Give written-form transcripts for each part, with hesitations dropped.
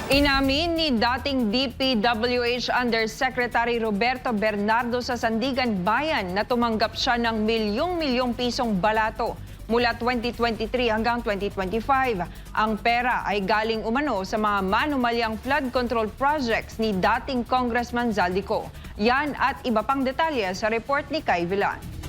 Inamin ni dating DPWH Undersecretary Roberto Bernardo sa Sandigan Bayan na tumanggap siya ng milyong-milyong pisong balato mula 2023 hanggang 2025. Ang pera ay galing umano sa mga manumalyang flood control projects ni dating Congressman Zaldico. Yan at iba pang detalye sa report ni Kai Villan.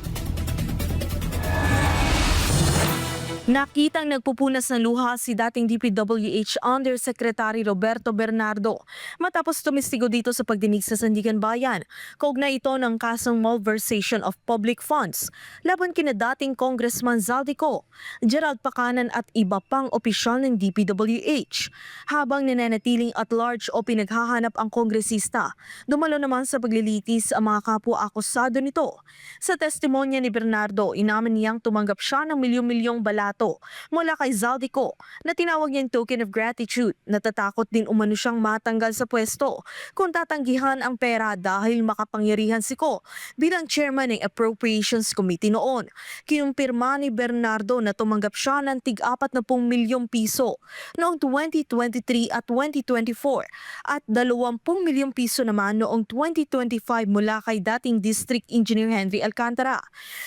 Nakitang nagpupunas ng luha si dating DPWH Undersecretary Roberto Bernardo matapos tumistigo dito sa pagdinig sa Sandigan Bayan. Kaugnay ito ng kasong malversation of public funds laban kina dating Congressman Zaldico, Gerald Pacanan at iba pang opisyal ng DPWH. Habang nananatiling at large o pinaghahanap ang kongresista, dumalo naman sa paglilitis ang mga kapwa-akusado nito. Sa testimonya ni Bernardo, inamin niyang tumanggap siya ng milyong-milyong balato mula kay Zaldico na tinawag niyang token of gratitude. Natatakot din umano siyang matanggal sa pwesto kung tatanggihan ang pera dahil makapangyarihan si Ko bilang chairman ng Appropriations Committee noon. Kinumpirma ni Bernardo na tumanggap siya ng tig-40 milyong piso noong 2023 at 2024 at 20 milyong piso naman noong 2025 mula kay dating District Engineer Henry Alcantara.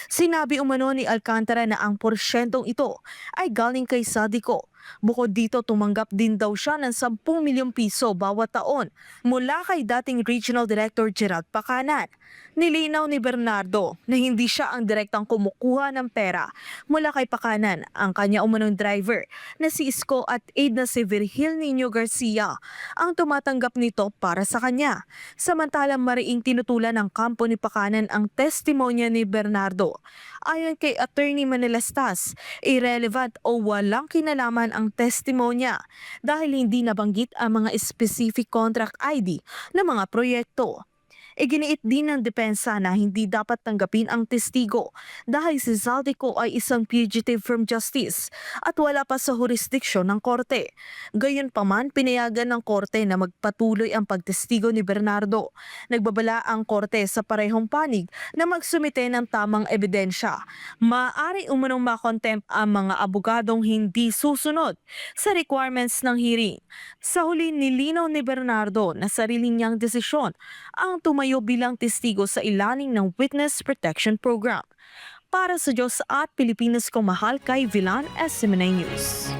Sinabi umano ni Alcantara na ang porsyentong ito ay galing kay Zaldico. Bukod dito, tumanggap din daw siya ng 10 milyong piso bawat taon mula kay dating Regional Director Gerald Pacanan. Nilinaw ni Bernardo na hindi siya ang direktang kumukuha ng pera mula kay Pacanan. Ang kanya umanong driver na si Isko at aide na si Virgil Nino Garcia ang tumatanggap nito para sa kanya. Samantalang mariing tinutulan ng kampo ni Pacanan ang testimonya ni Bernardo. Ayon kay Attorney Manilastas, irrelevant o walang kinalaman ang testimonya dahil hindi nabanggit ang mga specific contract ID ng mga proyekto. Iginiit din ng depensa na hindi dapat tanggapin ang testigo dahil si Zaldico ay isang fugitive from justice at wala pa sa jurisdiksyon ng korte. Gayunpaman, pinayagan ng korte na magpatuloy ang pagtestigo ni Bernardo. Nagbabala ang korte sa parehong panig na magsumite ng tamang ebidensya. Maaari umunong makontempt ang mga abogadong hindi susunod sa requirements ng hearing. Sa huli, nilinaw ni Bernardo na sarili niyang desisyon ang tumayo bilang testigo sa ilalim ng Witness Protection Program. Para sa Diyos at Pilipinas ko mahal, Kai Villan, SMNI News.